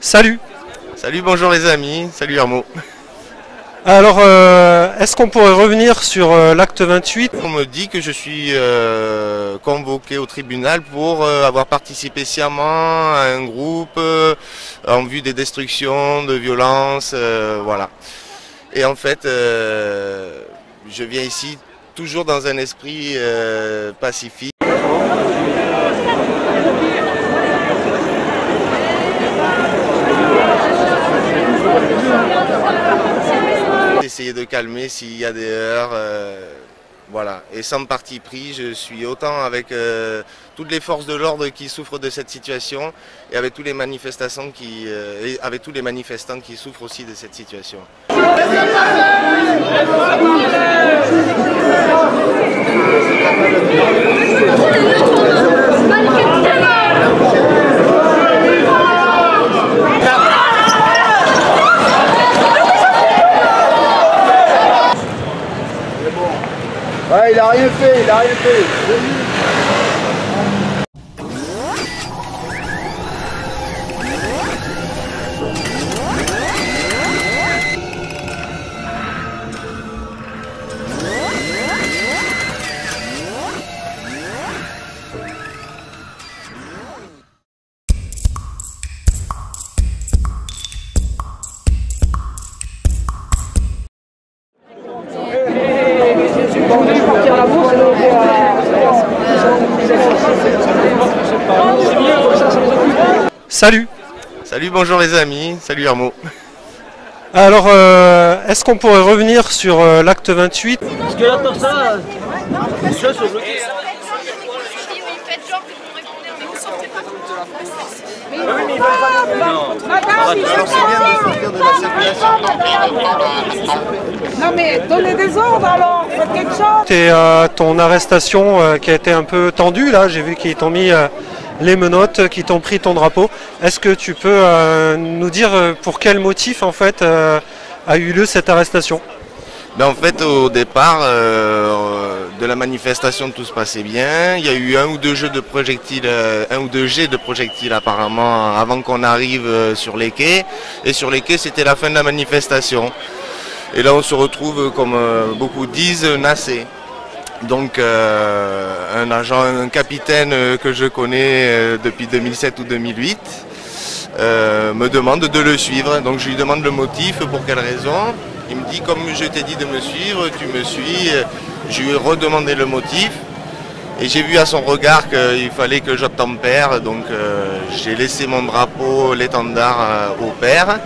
Salut. Salut, bonjour les amis, salut Hermo. Alors, est-ce qu'on pourrait revenir sur l'acte 28? On me dit que je suis convoqué au tribunal pour avoir participé sciemment à un groupe en vue des destructions, de violences, voilà. Et en fait, je viens ici toujours dans un esprit pacifique. Essayer de calmer s'il y a des heurts, voilà. Et sans parti pris, je suis autant avec toutes les forces de l'ordre qui souffrent de cette situation et avec tous les manifestants qui souffrent aussi de cette situation. Ouais, il a rien fait, il a rien fait. Salut. Salut, bonjour les amis, salut Hermo. Alors, est-ce qu'on pourrait revenir sur l'acte 28? Parce que là, pour ça, les choses sont bloquées. Non mais donnez des ordres alors, faites quelque chose. Et ton arrestation qui a été un peu tendue, là, j'ai vu qu'ils t'ont mis les menottes, qu'ils t'ont pris ton drapeau. Est-ce que tu peux nous dire pour quel motif en fait a eu lieu cette arrestation? Ben en fait, au départ de la manifestation, tout se passait bien. Il y a eu un ou deux jets de projectiles apparemment avant qu'on arrive sur les quais. Et sur les quais, c'était la fin de la manifestation. Et là, on se retrouve, comme beaucoup disent, nassé. Donc, un capitaine que je connais depuis 2007 ou 2008 me demande de le suivre. Donc, je lui demande le motif, pour quelle raison. Il me dit, comme je t'ai dit de me suivre, tu me suis. Je lui ai redemandé le motif. Et j'ai vu à son regard qu'il fallait que j'obtempère. Donc, j'ai laissé mon drapeau, l'étendard au père.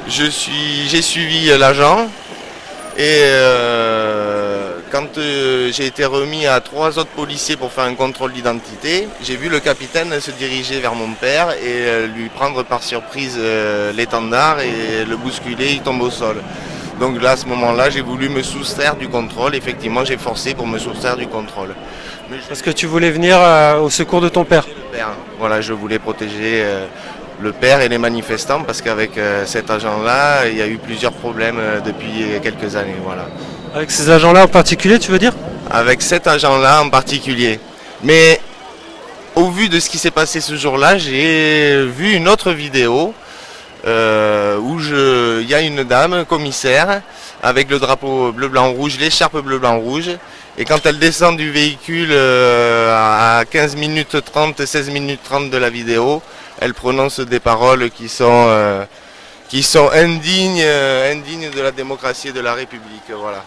J'ai suivi l'agent. Et quand j'ai été remis à 3 autres policiers pour faire un contrôle d'identité, j'ai vu le capitaine se diriger vers mon père et lui prendre par surprise l'étendard et le bousculer, il tombe au sol. Donc là, à ce moment-là, j'ai voulu me soustraire du contrôle. Effectivement, j'ai forcé pour me soustraire du contrôle. Parce que tu voulais venir au secours de ton père. Le père, voilà, je voulais protéger le père et les manifestants parce qu'avec cet agent-là, il y a eu plusieurs problèmes depuis quelques années. Voilà. Avec ces agents-là en particulier, tu veux dire? Avec cet agent-là en particulier. Mais au vu de ce qui s'est passé ce jour-là, j'ai vu une autre vidéo où il y a une dame commissaire avec le drapeau bleu-blanc-rouge, l'écharpe bleu-blanc-rouge. Et quand elle descend du véhicule à 15 minutes 30, 16 minutes 30 de la vidéo, elle prononce des paroles qui sont indignes de la démocratie et de la République. Voilà.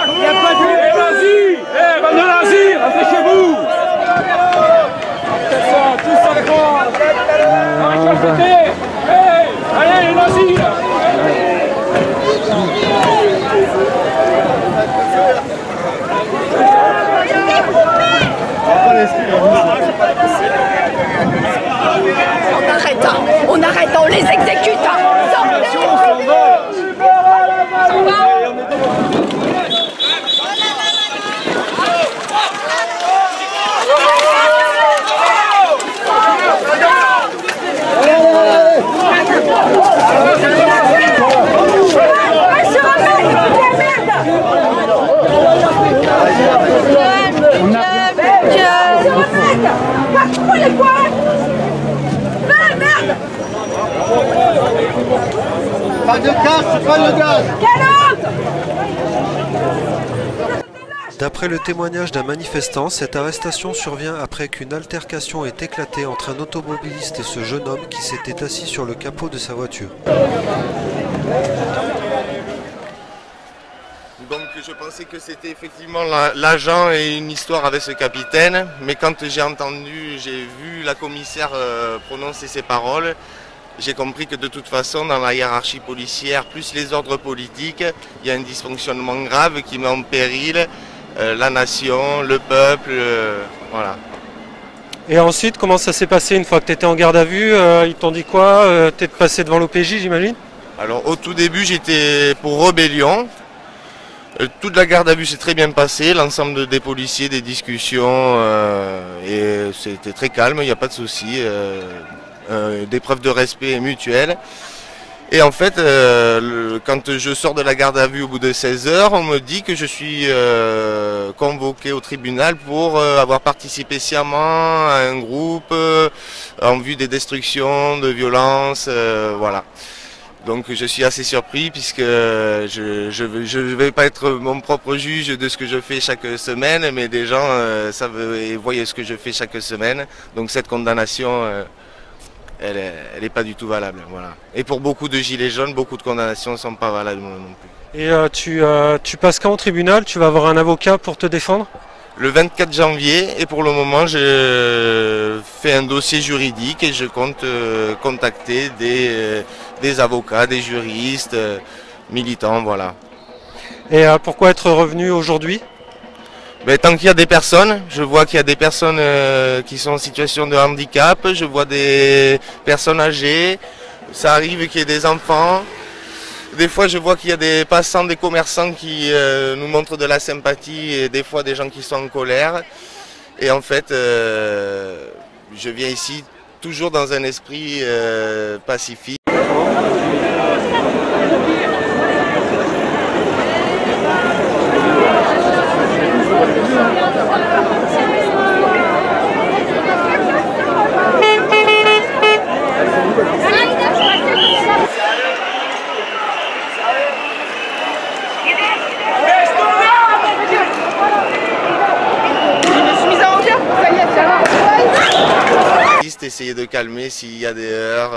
Il n'y a pas de Pas de cash, pas de gaz. D'après le témoignage d'un manifestant, cette arrestation survient après qu'une altercation ait éclaté entre un automobiliste et ce jeune homme qui s'était assis sur le capot de sa voiture. Donc je pensais que c'était effectivement l'agent et une histoire avec ce capitaine, mais quand j'ai vu la commissaire prononcer ces paroles, j'ai compris que de toute façon dans la hiérarchie policière, plus les ordres politiques, il y a un dysfonctionnement grave qui met en péril la nation, le peuple, voilà. Et ensuite, comment ça s'est passé une fois que tu étais en garde à vue? Ils t'ont dit quoi? Tu es passé devant l'OPJ, j'imagine? Alors au tout début j'étais pour rébellion. Toute la garde à vue s'est très bien passée, l'ensemble des policiers, des discussions, et c'était très calme, il n'y a pas de souci, des preuves de respect mutuel. Et en fait, quand je sors de la garde à vue au bout de 16 heures, on me dit que je suis convoqué au tribunal pour avoir participé sciemment à un groupe en vue des destructions, de violences, voilà. Donc je suis assez surpris puisque je vais pas être mon propre juge de ce que je fais chaque semaine, mais des gens savent et voient ce que je fais chaque semaine. Donc cette condamnation, elle est pas du tout valable. Voilà. Et pour beaucoup de gilets jaunes, beaucoup de condamnations ne sont pas valables non plus. Et tu passes quand au tribunal? Tu vas avoir un avocat pour te défendre? Le 24 janvier, et pour le moment je fais un dossier juridique et je compte contacter des avocats, des juristes, militants, voilà. Et pourquoi être revenu aujourd'hui? Tant qu'il y a des personnes, je vois qu'il y a des personnes qui sont en situation de handicap, je vois des personnes âgées, ça arrive qu'il y ait des enfants. Des fois je vois qu'il y a des passants, des commerçants qui nous montrent de la sympathie et des fois des gens qui sont en colère. Et en fait, je viens ici toujours dans un esprit pacifique. Essayer de calmer s'il y a des heurts,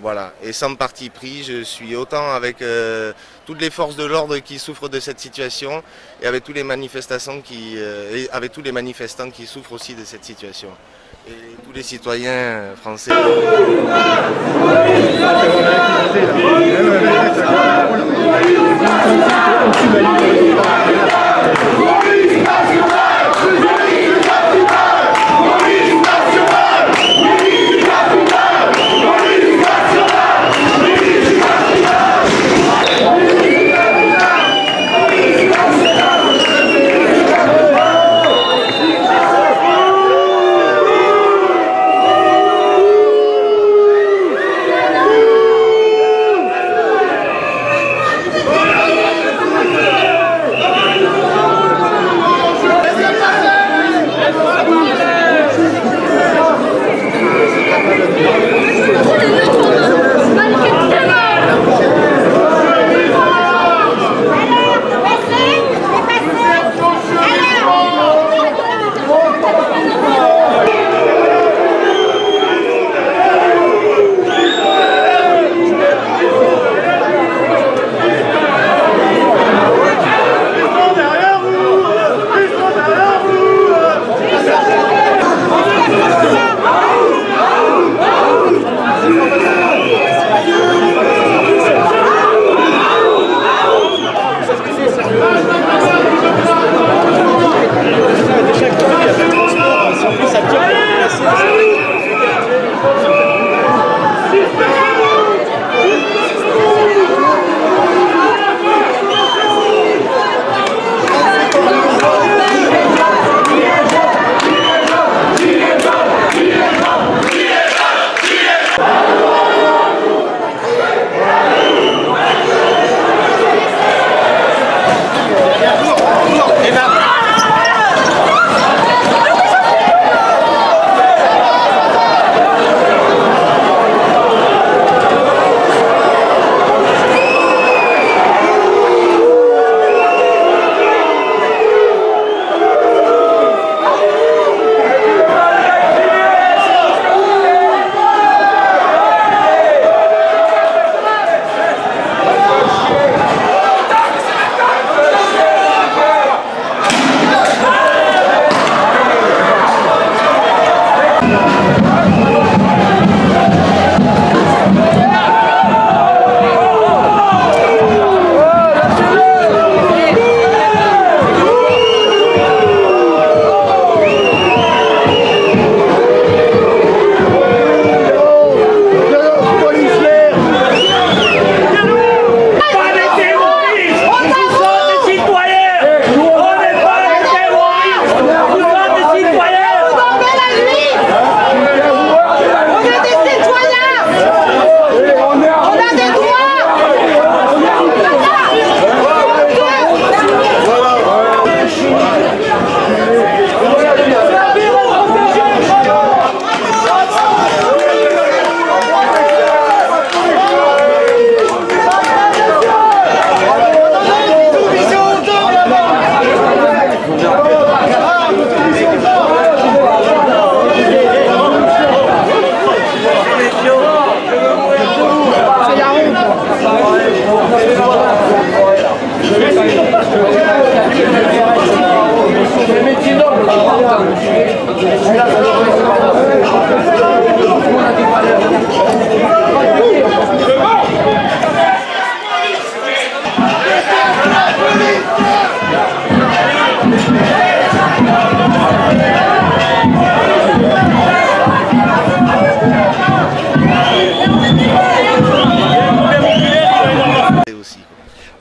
voilà. Et sans parti pris, je suis autant avec toutes les forces de l'ordre qui souffrent de cette situation et avec tous les manifestants qui souffrent aussi de cette situation. Et tous les citoyens français.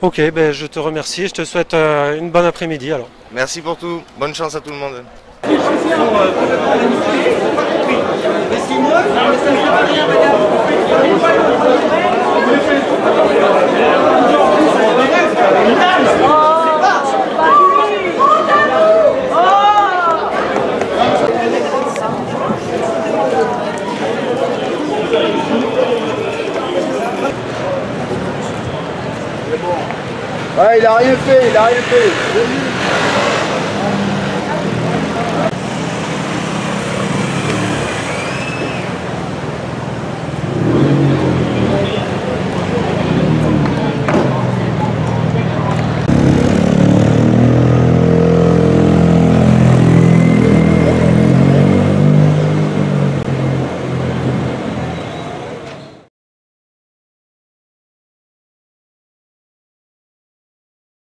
Ok, ben, je te remercie et je te souhaite une bonne après-midi alors. Merci pour tout. Bonne chance à tout le monde. Ouais, il a rien fait, il a rien fait.